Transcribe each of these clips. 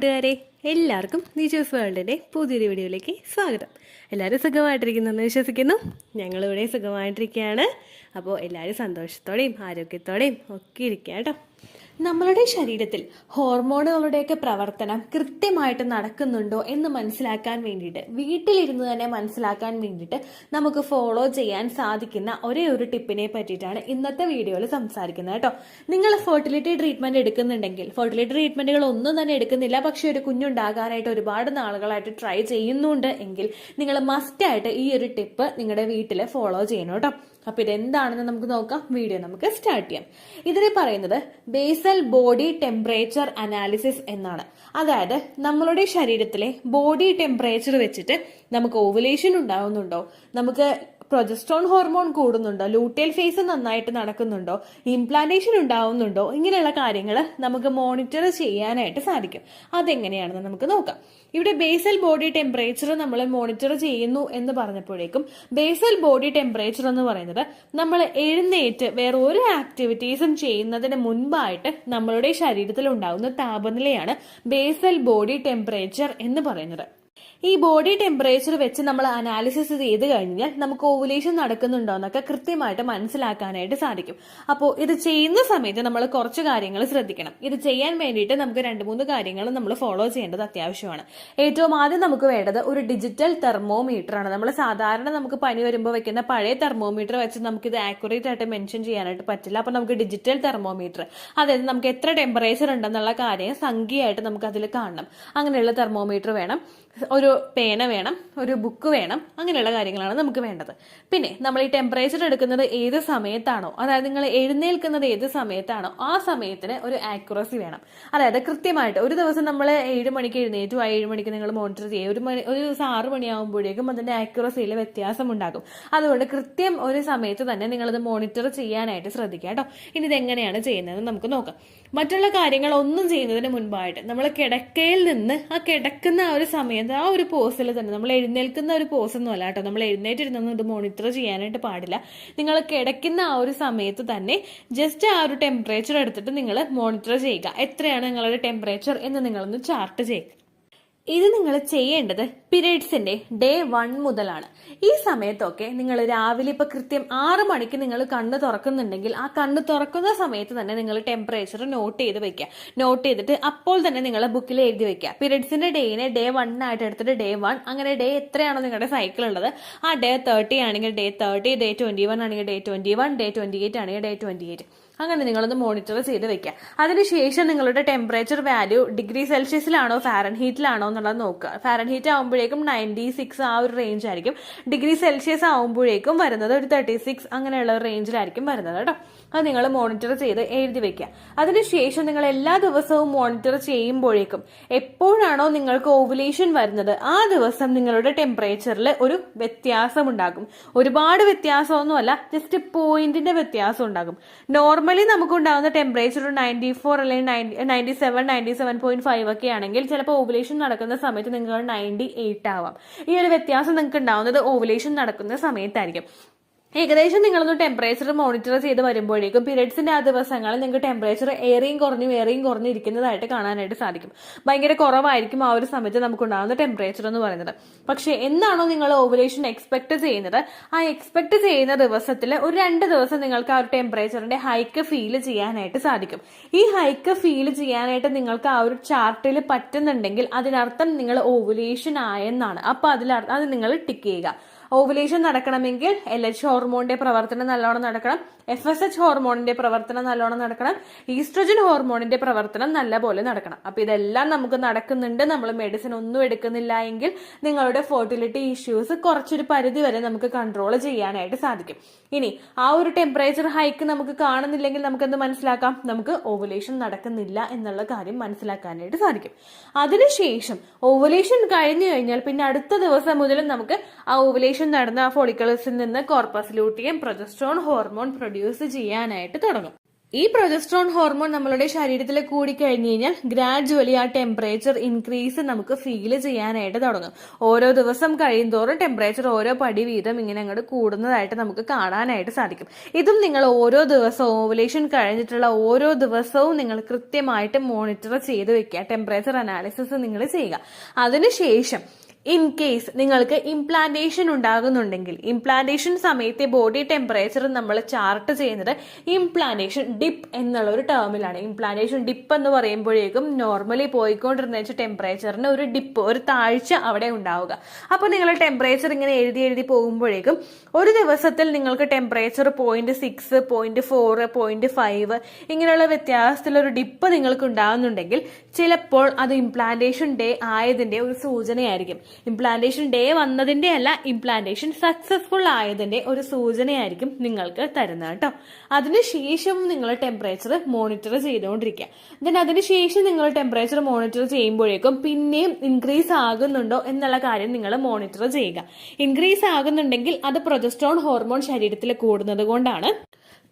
കൂട്ടുകാരെ, എല്ലാവർക്കും നിജോസ് വേൾഡിൻ്റെ പുതിയൊരു വീഡിയോയിലേക്ക് സ്വാഗതം. എല്ലാവരും സുഖമായിട്ടിരിക്കുന്നെന്ന് വിശ്വസിക്കുന്നു. ഞങ്ങളിവിടെ സുഖമായിട്ടിരിക്കുകയാണ്. അപ്പോൾ എല്ലാവരും സന്തോഷത്തോടെയും ആരോഗ്യത്തോടെയും ഒക്കെ ഇരിക്കുക കേട്ടോ. നമ്മളുടെ ശരീരത്തിൽ ഹോർമോണുകളുടെയൊക്കെ പ്രവർത്തനം കൃത്യമായിട്ട് നടക്കുന്നുണ്ടോ എന്ന് മനസ്സിലാക്കാൻ വേണ്ടിയിട്ട്, വീട്ടിലിരുന്ന് തന്നെ മനസ്സിലാക്കാൻ വേണ്ടിയിട്ട് നമുക്ക് ഫോളോ ചെയ്യാൻ സാധിക്കുന്ന ഒരേ ഒരു ടിപ്പിനെ പറ്റിയിട്ടാണ് ഇന്നത്തെ വീഡിയോയിൽ സംസാരിക്കുന്നത് കേട്ടോ. നിങ്ങൾ ഫെർട്ടിലിറ്റി ട്രീറ്റ്മെന്റ് എടുക്കുന്നുണ്ടെങ്കിൽ, ഫെർട്ടിലിറ്റി ട്രീറ്റ്മെന്റുകൾ ഒന്നും തന്നെ എടുക്കുന്നില്ല, പക്ഷെ ഒരു കുഞ്ഞുണ്ടാകാനായിട്ട് ഒരുപാട് നാളുകളായിട്ട് ട്രൈ ചെയ്യുന്നുണ്ട് എങ്കിൽ നിങ്ങൾ മസ്റ്റായിട്ട് ഈ ഒരു ടിപ്പ് നിങ്ങളുടെ വീട്ടിൽ ഫോളോ ചെയ്യണം കേട്ടോ. അപ്പൊ ഇതെന്താണെന്ന് നമുക്ക് നോക്കാം. വീഡിയോ നമുക്ക് സ്റ്റാർട്ട് ചെയ്യാം. ഇതിനെ പറയുന്നത് ബേസൽ ബോഡി ടെമ്പറേച്ചർ അനാലിസിസ് എന്നാണ്. അതായത് നമ്മളുടെ ശരീരത്തിലെ ബോഡി ടെമ്പറേച്ചർ വെച്ചിട്ട് നമുക്ക് ഓവുലേഷൻ ഉണ്ടാവുന്നുണ്ടോ, നമുക്ക് പ്രൊജസ്ട്രോൺ ഹോർമോൺ കൂടുന്നുണ്ടോ, ലൂട്ടിയൽ ഫേസ് നന്നായിട്ട് നടക്കുന്നുണ്ടോ, ഇംപ്ലാന്റേഷൻ ഉണ്ടാവുന്നുണ്ടോ, ഇങ്ങനെയുള്ള കാര്യങ്ങൾ നമുക്ക് മോണിറ്റർ ചെയ്യാനായിട്ട് സാധിക്കും. അതെങ്ങനെയാണെന്ന് നമുക്ക് നോക്കാം. ഇവിടെ ബേസൽ ബോഡി ടെമ്പറേച്ചർ നമ്മൾ മോണിറ്റർ ചെയ്യുന്നു എന്ന് പറഞ്ഞപ്പോഴേക്കും, ബേസൽ ബോഡി ടെമ്പറേച്ചർ എന്ന് പറയുന്നത് നമ്മൾ എഴുന്നേറ്റ് വേറെ ഒരു ആക്ടിവിറ്റീസും ചെയ്യുന്നതിന് മുൻപായിട്ട് നമ്മളുടെ ശരീരത്തിൽ ഉണ്ടാകുന്ന താപനിലയാണ് ബേസൽ ബോഡി ടെമ്പറേച്ചർ എന്ന് പറയുന്നത്. ഈ ബോഡി ടെമ്പറേച്ചർ വെച്ച് നമ്മൾ അനാലിസിസ് ചെയ്ത് കഴിഞ്ഞാൽ നമുക്ക് ഓവുലേഷൻ നടക്കുന്നുണ്ടോ എന്നൊക്കെ കൃത്യമായിട്ട് മനസ്സിലാക്കാനായിട്ട് സാധിക്കും. അപ്പോൾ ഇത് ചെയ്യുന്ന സമയത്ത് നമ്മൾ കുറച്ച് കാര്യങ്ങൾ ശ്രദ്ധിക്കണം. ഇത് ചെയ്യാൻ വേണ്ടിയിട്ട് നമുക്ക് 2-3 കാര്യങ്ങൾ നമ്മൾ ഫോളോ ചെയ്യേണ്ടത് അത്യാവശ്യമാണ്. ഏറ്റവും ആദ്യം നമുക്ക് വേണ്ടത് ഒരു ഡിജിറ്റൽ തെർമോമീറ്റർ ആണ്. നമ്മൾ സാധാരണ നമുക്ക് പനി വരുമ്പോൾ വെക്കുന്ന പഴയ തെർമോമീറ്റർ വെച്ച് നമുക്ക് ഇത് ആക്യുറേറ്റ് ആയിട്ട് മെൻഷൻ ചെയ്യാനായിട്ട് പറ്റില്ല. അപ്പൊ നമുക്ക് ഡിജിറ്റൽ തെർമോമീറ്റർ, അതായത് നമുക്ക് എത്ര ടെമ്പറേച്ചർ ഉണ്ടെന്നുള്ള കാര്യം സംഖ്യയായിട്ട് നമുക്ക് അതിൽ കാണണം. അങ്ങനെയുള്ള തെർമോമീറ്റർ വേണം, ഒരു പേന വേണം, ഒരു ബുക്ക് വേണം. അങ്ങനെയുള്ള കാര്യങ്ങളാണ് നമുക്ക് വേണ്ടത്. പിന്നെ നമ്മൾ ഈ ടെമ്പറേച്ചർ എടുക്കുന്നത് ഏത് സമയത്താണോ, അതായത് നിങ്ങൾ എഴുന്നേൽക്കുന്നത് ഏത് സമയത്താണോ ആ സമയത്തിന് ഒരു ആക്യുറസി വേണം. അതായത് കൃത്യമായിട്ട് ഒരു ദിവസം നമ്മൾ 7 മണിക്ക് എഴുന്നേറ്റു, 7 മണിക്ക് നിങ്ങൾ മോണിറ്റർ ചെയ്യുക, ഒരു ദിവസം 6 മണിയാകുമ്പോഴേക്കും അതിന്റെ ആക്യുറസിയിൽ വ്യത്യാസം ഉണ്ടാകും. അതുകൊണ്ട് കൃത്യം ഒരു സമയത്ത് തന്നെ നിങ്ങളത് മോണിറ്റർ ചെയ്യാനായിട്ട് ശ്രദ്ധിക്കുക കേട്ടോ. ഇനി ഇതെങ്ങനെയാണ് ചെയ്യുന്നതെന്ന് നമുക്ക് നോക്കാം. മറ്റുള്ള കാര്യങ്ങൾ ഒന്നും ചെയ്യുന്നതിന് മുൻപായിട്ട് നമ്മൾ കിടക്കയിൽ നിന്ന് ആ കിടക്കുന്ന ആ ഒരു സമയത്ത് ആ ഒരു പോസിൽ തന്നെ, നമ്മൾ എഴുന്നേൽക്കുന്ന ഒരു പോസ് ഒന്നും അല്ല കേട്ടോ, നമ്മൾ എഴുന്നേറ്റിരുന്നൊന്നും ഇത് മോണിറ്റർ ചെയ്യാനായിട്ട് പാടില്ല. നിങ്ങൾ കിടക്കുന്ന ആ ഒരു സമയത്ത് തന്നെ ജസ്റ്റ് ആ ഒരു ടെമ്പറേച്ചർ എടുത്തിട്ട് നിങ്ങൾ മോണിറ്റർ ചെയ്യുക. എത്രയാണ് നിങ്ങളുടെ ടെമ്പറേച്ചർ എന്ന് നിങ്ങളൊന്ന് ചാർട്ട് ചെയ്യുക. ഇത് നിങ്ങൾ ചെയ്യേണ്ടത് പീരിയഡ്സിന്റെ ഡേ 1 മുതലാണ്. ഈ സമയത്തൊക്കെ നിങ്ങൾ രാവിലെ ഇപ്പൊ കൃത്യം 6 മണിക്ക് നിങ്ങൾ കണ്ണ് തുറക്കുന്നുണ്ടെങ്കിൽ ആ കണ്ണ് തുറക്കുന്ന സമയത്ത് തന്നെ നിങ്ങൾ ടെമ്പറേച്ചർ നോട്ട് ചെയ്ത് വെക്കുക. നോട്ട് ചെയ്തിട്ട് അപ്പോൾ തന്നെ നിങ്ങൾ ബുക്കിൽ എഴുതി വെക്കുക. പീരിയഡ്സിന്റെ ഡേനെ ഡേ 1 ആയിട്ട് എടുത്തിട്ട് ഡേ 1, അങ്ങനെ ഡേ എത്രയാണോ നിങ്ങളുടെ സൈക്കിൾ ഉള്ളത് ആ ഡേ 30 ആണെങ്കിൽ ഡേ 30, ഡേ 21 ആണെങ്കിൽ ഡേ 21, ഡേ 28 ആണെങ്കിൽ ഡേ 28, അങ്ങനെ നിങ്ങളൊന്ന് മോണിറ്റർ ചെയ്ത് വെക്കുക. അതിനുശേഷം നിങ്ങളുടെ ടെമ്പറേച്ചർ വാല്യൂ ഡിഗ്രി സെൽഷ്യസിലാണോ ഫാരൻഹീറ്റിലാണോ എന്നുള്ളത് നോക്കുക. ഫാരൻഹീറ്റ് ആകുമ്പോഴേക്കും 96 ആ ഒരു റേഞ്ച് ആയിരിക്കും. ഡിഗ്രി സെൽഷ്യസ് ആകുമ്പോഴേക്കും വരുന്നത് ഒരു 36 അങ്ങനെയുള്ള റേഞ്ചിലായിരിക്കും വരുന്നത് കേട്ടോ. അത് നിങ്ങൾ മോണിറ്റർ ചെയ്ത് എഴുതി വെക്കുക. അതിനുശേഷം നിങ്ങൾ എല്ലാ ദിവസവും മോണിറ്റർ ചെയ്യുമ്പോഴേക്കും എപ്പോഴാണോ നിങ്ങൾക്ക് ഓവുലേഷൻ വരുന്നത് ആ ദിവസം നിങ്ങളുടെ ടെമ്പറേച്ചറിൽ ഒരു വ്യത്യാസം ഉണ്ടാകും. ഒരുപാട് വ്യത്യാസമൊന്നുമല്ല, ജസ്റ്റ് പോയിന്റിന്റെ വ്യത്യാസം ഉണ്ടാകും. നോർമലി നമുക്കുണ്ടാകുന്ന ടെമ്പറേച്ചർ 94 അല്ലെങ്കിൽ 97, 97.5 ഒക്കെ ആണെങ്കിൽ ചിലപ്പോൾ ഓവുലേഷൻ നടക്കുന്ന സമയത്ത് നിങ്ങൾക്ക് 98 ആവാം. ഈ ഒരു വ്യത്യാസം നിങ്ങൾക്ക് ഉണ്ടാവുന്നത് ഓവുലേഷൻ നടക്കുന്ന സമയത്തായിരിക്കും. ഏകദേശം നിങ്ങളൊന്ന് ടെമ്പറേച്ചർ മോണിറ്റർ ചെയ്ത് വരുമ്പോഴേക്കും പീരിയഡ്സിന്റെ ആ ദിവസങ്ങളിൽ നിങ്ങൾക്ക് ടെമ്പറേച്ചർ ഏറെയും കുറഞ്ഞു ഇരിക്കുന്നതായിട്ട് കാണാനായിട്ട് സാധിക്കും. ഭയങ്കര കുറവായിരിക്കും ആ ഒരു സമയത്ത് നമുക്കുണ്ടാകുന്ന ടെമ്പറേച്ചർ എന്ന് പറയുന്നത്. പക്ഷെ എന്താണോ നിങ്ങൾ ഓവുലേഷൻ എക്സ്പെക്ട് ചെയ്യുന്നത് ആ എക്സ്പെക്ട് ചെയ്യുന്ന ദിവസത്തിൽ ഒരു 2 ദിവസം നിങ്ങൾക്ക് ആ ഒരു ടെമ്പറേച്ചറിന്റെ ഹൈക്ക് ഫീൽ ചെയ്യാനായിട്ട് സാധിക്കും. ഈ ഹൈക്ക് ഫീൽ ചെയ്യാനായിട്ട് നിങ്ങൾക്ക് ആ ഒരു ചാർട്ടിൽ പറ്റുന്നുണ്ടെങ്കിൽ അതിനർത്ഥം നിങ്ങൾ ഓവുലേഷൻ ആയെന്നാണ്. അപ്പൊ അത് നിങ്ങൾ ടിക്ക് ചെയ്യുക. ഓവുലേഷൻ നടക്കണമെങ്കിൽ LH ഹോർമോണിന്റെ പ്രവർത്തനം നല്ലോണം നടക്കണം, FSH ഹോർമോണിന്റെ പ്രവർത്തനം നല്ലോണം നടക്കണം, ഈസ്ട്രജൻ ഹോർമോണിന്റെ പ്രവർത്തനം നല്ലപോലെ നടക്കണം. അപ്പൊ ഇതെല്ലാം നമുക്ക് നടക്കുന്നുണ്ട്, നമ്മൾ മെഡിസിൻ ഒന്നും എടുക്കുന്നില്ല എങ്കിൽ നിങ്ങളുടെ ഫെർട്ടിലിറ്റി ഇഷ്യൂസ് കുറച്ചൊരു പരിധി വരെ നമുക്ക് കൺട്രോൾ ചെയ്യാനായിട്ട് സാധിക്കും. ഇനി ആ ഒരു ടെമ്പറേച്ചർ ഹൈക്ക് നമുക്ക് കാണുന്നില്ലെങ്കിൽ നമുക്ക് എന്ത് മനസ്സിലാക്കാം? നമുക്ക് ഓവുലേഷൻ നടക്കുന്നില്ല എന്നുള്ള കാര്യം മനസ്സിലാക്കാനായിട്ട് സാധിക്കും. അതിനുശേഷം ഓവുലേഷൻ കഴിഞ്ഞു കഴിഞ്ഞാൽ പിന്നെ അടുത്ത ദിവസം മുതലും നമുക്ക് ആ ഓവുലേഷൻ നടന്ന ആ ഫോളിക്കിൾസിൽ നിന്ന് corpus luteum, progesterone hormone produce ചെയ്യാനായിട്ട് തുടങ്ങും. ഈ പ്രൊജസ്ട്രോൺ ഹോർമോൺ നമ്മളുടെ ശരീരത്തിൽ കൂടി കഴിഞ്ഞു കഴിഞ്ഞാൽ ഗ്രാജുവലി ആ ടെമ്പറേച്ചർ ഇൻക്രീസ് നമുക്ക് ഫീൽ ചെയ്യാനായിട്ട് തുടങ്ങും. ഓരോ ദിവസം കഴിയുന്തോറും ടെമ്പറേച്ചർ ഓരോ പടി വീതം ഇങ്ങനെ അങ്ങോട്ട് കൂടുന്നതായിട്ട് നമുക്ക് കാണാനായിട്ട് സാധിക്കും. ഇതും നിങ്ങൾ ഓരോ ദിവസവും ഓവുലേഷൻ കഴിഞ്ഞിട്ടുള്ള ഓരോ ദിവസവും നിങ്ങൾ കൃത്യമായിട്ട് മോണിറ്റർ ചെയ്ത് വെക്കുക. ടെമ്പറേച്ചർ അനാലിസിസ് നിങ്ങൾ ചെയ്യുക. അതിനുശേഷം ഇൻ കേസ് നിങ്ങൾക്ക് ഇംപ്ലാന്റേഷൻ ഉണ്ടാകുന്നുണ്ടെങ്കിൽ ഇംപ്ലാന്റേഷൻ സമയത്തെ ബോഡി ടെമ്പറേച്ചർ നമ്മൾ ചാർട്ട് ചെയ്യുന്നത് ഇംപ്ലാന്റേഷൻ ഡിപ്പ് എന്നുള്ള ഒരു ടേമിലാണ്. ഇംപ്ലാന്റേഷൻ ഡിപ്പ് എന്ന് പറയുമ്പോഴേക്കും നോർമലി പോയിക്കൊണ്ടിരുന്ന ടെമ്പറേച്ചറിന് ഒരു ഡിപ്പ്, ഒരു താഴ്ച അവിടെ ഉണ്ടാവുക. അപ്പോൾ നിങ്ങൾ ടെമ്പറേച്ചർ ഇങ്ങനെ എഴുതി പോകുമ്പോഴേക്കും ഒരു ദിവസത്തിൽ നിങ്ങൾക്ക് ടെമ്പറേച്ചർ 0.6, 0.4, 0.5 ഇങ്ങനെയുള്ള വ്യത്യാസത്തിലൊരു ഡിപ്പ് നിങ്ങൾക്ക് ഉണ്ടാകുന്നുണ്ടെങ്കിൽ ചിലപ്പോൾ അത് ഇംപ്ലാന്റേഷൻ ഡേ ആയതിന്റെ ഒരു സൂചനയായിരിക്കും. ഇംപ്ലാന്റേഷൻ ഡേ വന്നതിന്റെ അല്ല, ഇംപ്ലാന്റേഷൻ സക്സസ്ഫുൾ ആയതിന്റെ ഒരു സൂചനയായിരിക്കും നിങ്ങൾക്ക് തരുന്നത് കേട്ടോ. അതിനുശേഷം നിങ്ങൾ ടെമ്പറേച്ചർ മോണിറ്റർ ചെയ്തുകൊണ്ടിരിക്കുക. ദെൻ അതിനുശേഷം നിങ്ങൾ ടെമ്പറേച്ചർ മോണിറ്റർ ചെയ്യുമ്പോഴേക്കും പിന്നെയും ഇൻക്രീസ് ആകുന്നുണ്ടോ എന്നുള്ള കാര്യം നിങ്ങൾ മോണിറ്റർ ചെയ്യുക. ഇൻക്രീസ് ആകുന്നുണ്ടെങ്കിൽ അത് പ്രൊജസ്ട്രോൺ ഹോർമോൺ ശരീരത്തിൽ കൂടുന്നത് കൊണ്ടാണ്.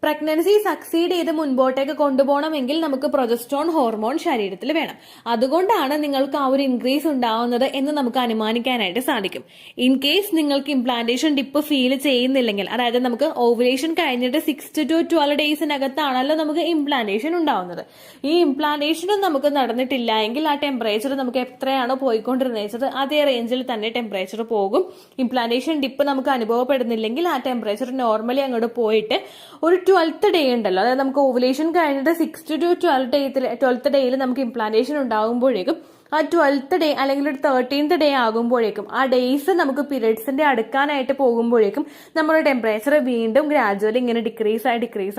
പ്രഗ്നൻസി സക്സീഡ് ചെയ്ത് മുൻപോട്ടേക്ക് കൊണ്ടുപോകണമെങ്കിൽ നമുക്ക് പ്രൊജസ്ട്രോൺ ഹോർമോൺ ശരീരത്തിൽ വേണം. അതുകൊണ്ടാണ് നിങ്ങൾക്ക് ആ ഒരു ഇൻക്രീസ് ഉണ്ടാവുന്നത് എന്ന് നമുക്ക് അനുമാനിക്കാനായിട്ട് സാധിക്കും. ഇൻ കേസ് നിങ്ങൾക്ക് ഇംപ്ലാന്റേഷൻ ഡിപ്പ് ഫീൽ ചെയ്യുന്നില്ലെങ്കിൽ, അതായത് നമുക്ക് ഓവുലേഷൻ കഴിഞ്ഞിട്ട് 6 to 12 ഡേയ്സിനകത്താണല്ലോ നമുക്ക് ഇംപ്ലാന്റേഷൻ ഉണ്ടാവുന്നത്. ഈ ഇംപ്ലാന്റേഷനും നമുക്ക് നടന്നിട്ടില്ല എങ്കിൽ ആ ടെമ്പറേച്ചർ നമുക്ക് എത്രയാണോ പോയിക്കൊണ്ടിരുന്നത് അതേ റേഞ്ചിൽ തന്നെ ടെമ്പറേച്ചർ പോകും. ഇംപ്ലാന്റേഷൻ ഡിപ്പ് നമുക്ക് അനുഭവപ്പെടുന്നില്ലെങ്കിൽ ആ ടെമ്പറേച്ചർ നോർമലി അങ്ങോട്ട് പോയിട്ട് ഒരു 12th ഡേ ഉണ്ടല്ലോ, അതായത് നമുക്ക് ഓവുലേഷൻ കഴിഞ്ഞിട്ട് 6 to 12th ഡേയിൽ നമുക്ക് ഇംപ്ലാന്റേഷൻ ഉണ്ടാകുമ്പോഴേക്കും ആ 12th ഡേ അല്ലെങ്കിൽ ഒരു 13th ഡേ ആകുമ്പോഴേക്കും ആ ഡേയ്സ് നമുക്ക് പീരിയഡ്സിന്റെ അടുക്കാനായിട്ട് പോകുമ്പോഴേക്കും നമ്മുടെ ടെമ്പറേച്ചർ വീണ്ടും ഗ്രാജുവലി ഇങ്ങനെ ഡിക്രീസ്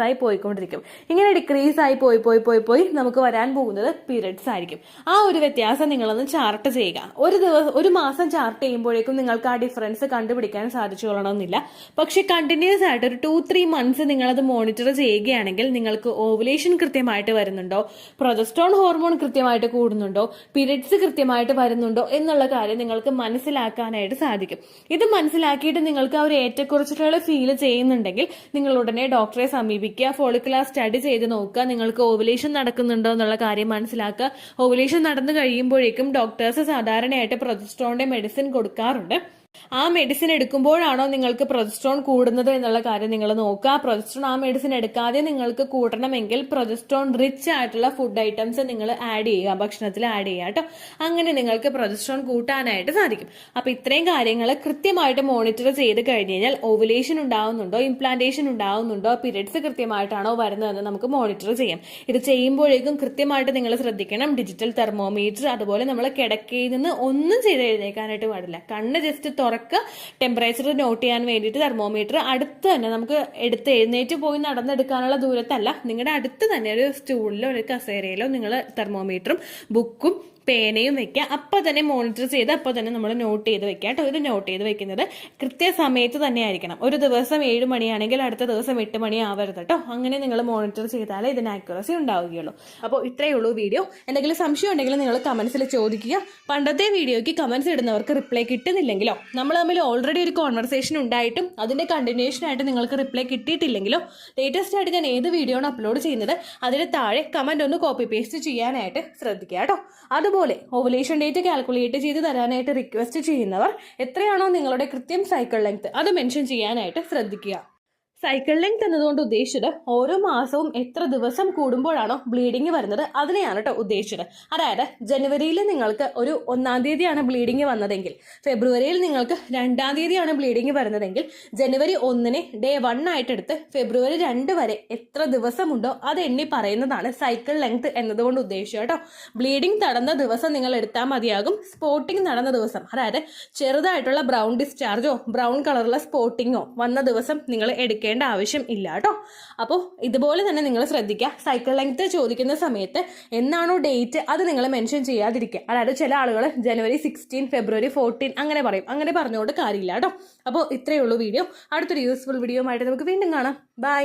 ആയി പോയിക്കൊണ്ടിരിക്കും. ഇങ്ങനെ ഡിക്രീസ് ആയി പോയി നമുക്ക് വരാൻ പോകുന്നത് പീരിയഡ്സ് ആയിരിക്കും. ആ ഒരു വ്യത്യാസം നിങ്ങളൊന്ന് ചാർട്ട് ചെയ്യുക. ഒരു മാസം ചാർട്ട് ചെയ്യുമ്പോഴേക്കും നിങ്ങൾക്ക് ആ ഡിഫറൻസ് കണ്ടുപിടിക്കാൻ സാധിച്ചു കൊള്ളണമെന്നില്ല. പക്ഷെ കണ്ടിന്യൂസ് ആയിട്ട് ഒരു 2-3 മന്ത്സ് നിങ്ങളത് മോണിറ്റർ ചെയ്യുകയാണെങ്കിൽ നിങ്ങൾക്ക് ഓവുലേഷൻ കൃത്യമായിട്ട് വരുന്നുണ്ടോ, പ്രൊജസ്ട്രോൺ ഹോർമോൺ കൃത്യമായിട്ട് കൂടുന്നുണ്ടോ, പീരിയഡ് കൃത്യമായിട്ട് വരുന്നുണ്ടോ എന്നുള്ള കാര്യം നിങ്ങൾക്ക് മനസ്സിലാക്കാനായിട്ട് സാധിക്കും. ഇത് മനസ്സിലാക്കിയിട്ട് നിങ്ങൾക്ക് ആ ഒരു ഏറ്റക്കുറച്ചിലുകൾ ഫീൽ ചെയ്യുന്നുണ്ടെങ്കിൽ നിങ്ങൾ ഉടനെ ഡോക്ടറെ സമീപിക്കുക. ഫോളിക്കുലർ സ്റ്റഡി ചെയ്ത് നോക്കുക. നിങ്ങൾക്ക് ഓവുലേഷൻ നടക്കുന്നുണ്ടോ എന്നുള്ള കാര്യം മനസ്സിലാക്കുക. ഓവുലേഷൻ നടന്നു കഴിയുമ്പോഴേക്കും ഡോക്ടേഴ്സ് സാധാരണയായിട്ട് പ്രൊജസ്ട്രോണിന്റെ മെഡിസിൻ കൊടുക്കാറുണ്ട്. ആ മെഡിസിൻ എടുക്കുമ്പോഴാണോ നിങ്ങൾക്ക് പ്രൊജസ്ട്രോൺ കൂടുന്നത് എന്നുള്ള കാര്യം നിങ്ങൾ നോക്കുക. പ്രൊജസ്ട്രോൺ ആ മെഡിസിൻ എടുക്കാതെ നിങ്ങൾക്ക് കൂട്ടണമെങ്കിൽ പ്രൊജസ്ട്രോൺ റിച്ച് ആയിട്ടുള്ള ഫുഡ് ഐറ്റംസ് നിങ്ങൾ ആഡ് ചെയ്യുക, ഭക്ഷണത്തിൽ ആഡ് ചെയ്യുക കേട്ടോ. അങ്ങനെ നിങ്ങൾക്ക് പ്രൊജസ്ട്രോൺ കൂട്ടാനായിട്ട് സാധിക്കും. അപ്പൊ ഇത്രയും കാര്യങ്ങൾ കൃത്യമായിട്ട് മോണിറ്റർ ചെയ്ത് കഴിഞ്ഞ് കഴിഞ്ഞാൽ ഓവുലേഷൻ ഉണ്ടാവുന്നുണ്ടോ, ഇംപ്ലാന്റേഷൻ ഉണ്ടാവുന്നുണ്ടോ, പീരിയഡ്സ് കൃത്യമായിട്ടാണോ വരുന്നതെന്ന് നമുക്ക് മോണിറ്റർ ചെയ്യാം. ഇത് ചെയ്യുമ്പോഴേക്കും കൃത്യമായിട്ട് നിങ്ങൾ ശ്രദ്ധിക്കണം. ഡിജിറ്റൽ തെർമോമീറ്റർ, അതുപോലെ നമ്മൾ കിടക്കയിൽ നിന്ന് ഒന്നും ചെയ്ത് എഴുന്നേക്കാനായിട്ട് പാടില്ല. കണ്ണ് ജസ്റ്റ് തുറക്കുക. ടെമ്പറേച്ചർ നോട്ട് ചെയ്യാൻ വേണ്ടിയിട്ട് തെർമോമീറ്റർ അടുത്ത് തന്നെ നമുക്ക് എടുത്ത് എഴുന്നേറ്റ് പോയി നടന്നെടുക്കാനുള്ള ദൂരത്തല്ല, നിങ്ങളുടെ അടുത്ത് തന്നെ ഒരു സ്റ്റൂളിലോ ഒരു കസേരയിലോ നിങ്ങൾ തെർമോമീറ്ററും ബുക്കും പേനയും വെക്കുക. അപ്പോൾ തന്നെ മോണിറ്റർ ചെയ്ത് അപ്പോൾ തന്നെ നമ്മൾ നോട്ട് ചെയ്ത് വെക്കുക കേട്ടോ. ഇത് നോട്ട് ചെയ്ത് വെക്കുന്നത് കൃത്യസമയത്ത് തന്നെ ആയിരിക്കണം. ഒരു ദിവസം 7 മണിയാണെങ്കിൽ അടുത്ത ദിവസം 8 മണി ആവരുത് കേട്ടോ. അങ്ങനെ നിങ്ങൾ മോണിറ്റർ ചെയ്താലേ ഇതിന് ആക്യുറസി ഉണ്ടാവുകയുള്ളൂ. അപ്പോൾ ഇത്രയേ ഉള്ളൂ വീഡിയോ. എന്തെങ്കിലും സംശയം ഉണ്ടെങ്കിൽ നിങ്ങൾ കമന്റ്സിൽ ചോദിക്കുക. പണ്ടത്തെ വീഡിയോയ്ക്ക് കമന്റ്സ് ഇടുന്നവർക്ക് റിപ്ലൈ കിട്ടുന്നില്ലെങ്കിലോ, നമ്മൾ തമ്മിൽ ഓൾറെഡി ഒരു കോൺവെർസേഷൻ ഉണ്ടായിട്ടും അതിന്റെ കണ്ടിന്യൂഷൻ ആയിട്ട് നിങ്ങൾക്ക് റിപ്ലൈ കിട്ടിയിട്ടില്ലെങ്കിലോ, ലേറ്റസ്റ്റ് ആയിട്ട് ഞാൻ ഏത് വീഡിയോ ആണ് അപ്ലോഡ് ചെയ്യുന്നത് അതിന് താഴെ കമന്റ് ഒന്ന് കോപ്പി പേസ്റ്റ് ചെയ്യാനായിട്ട് ശ്രദ്ധിക്കുക കേട്ടോ. അതുപോലെ ഓവുലേഷൻ ഡേറ്റ് കാൽക്കുലേറ്റ് ചെയ്ത് തരാനായിട്ട് റിക്വസ്റ്റ് ചെയ്യുന്നവർ എത്രയാണോ നിങ്ങളുടെ കൃത്യം സൈക്കിൾ ലെങ്ത് അത് മെൻഷൻ ചെയ്യാനായിട്ട് ശ്രദ്ധിക്കുക. സൈക്കിൾ ലെങ്ത് എന്നതുകൊണ്ട് ഉദ്ദേശിച്ചത് ഓരോ മാസവും എത്ര ദിവസം കൂടുമ്പോഴാണോ ബ്ലീഡിങ് വരുന്നത് അതിനെയാണ് കേട്ടോ ഉദ്ദേശിച്ചത്. അതായത് ജനുവരിയിൽ നിങ്ങൾക്ക് ഒരു 1-ാം തീയതിയാണ് ബ്ലീഡിങ് വന്നതെങ്കിൽ, ഫെബ്രുവരിയിൽ നിങ്ങൾക്ക് 2-ാം തീയതിയാണ് ബ്ലീഡിങ് വരുന്നതെങ്കിൽ, ജനുവരി 1-നെ ഡേ 1 ആയിട്ടെടുത്ത് ഫെബ്രുവരി 2 വരെ എത്ര ദിവസമുണ്ടോ അത് എണ്ണി പറയുന്നതാണ് സൈക്കിൾ ലെങ്ത് എന്നതുകൊണ്ട് ഉദ്ദേശിച്ചത് കേട്ടോ. ബ്ലീഡിങ് നടന്ന ദിവസം നിങ്ങൾ എടുത്താൽ മതിയാകും. സ്പോട്ടിങ് നടന്ന ദിവസം, അതായത് ചെറുതായിട്ടുള്ള ബ്രൗൺ ഡിസ്ചാർജോ ബ്രൗൺ കളറുള്ള സ്പോട്ടിങ്ങോ വന്ന ദിവസം നിങ്ങൾ എടുക്കേണ്ട ആവശ്യം ഇല്ല കേട്ടോ. അപ്പോൾ ഇതുപോലെ തന്നെ നിങ്ങൾ ശ്രദ്ധിക്കുക. സൈക്കിൾ ലെങ്ത് ചോദിക്കുന്ന സമയത്ത് എന്നാണോ ഡേറ്റ് അത് നിങ്ങൾ മെൻഷൻ ചെയ്യാതിരിക്കുക. അതായത് ചില ആളുകൾ ജനുവരി 16, ഫെബ്രുവരി 14 അങ്ങനെ പറയും. അങ്ങനെ പറഞ്ഞുകൊണ്ട് കാര്യമില്ല കേട്ടോ. അപ്പോൾ ഇത്രയേ ഉള്ളൂ വീഡിയോ. അടുത്തൊരു യൂസ്ഫുൾ വീഡിയോ ആയിട്ട് നമുക്ക് വീണ്ടും കാണാം. ബൈ.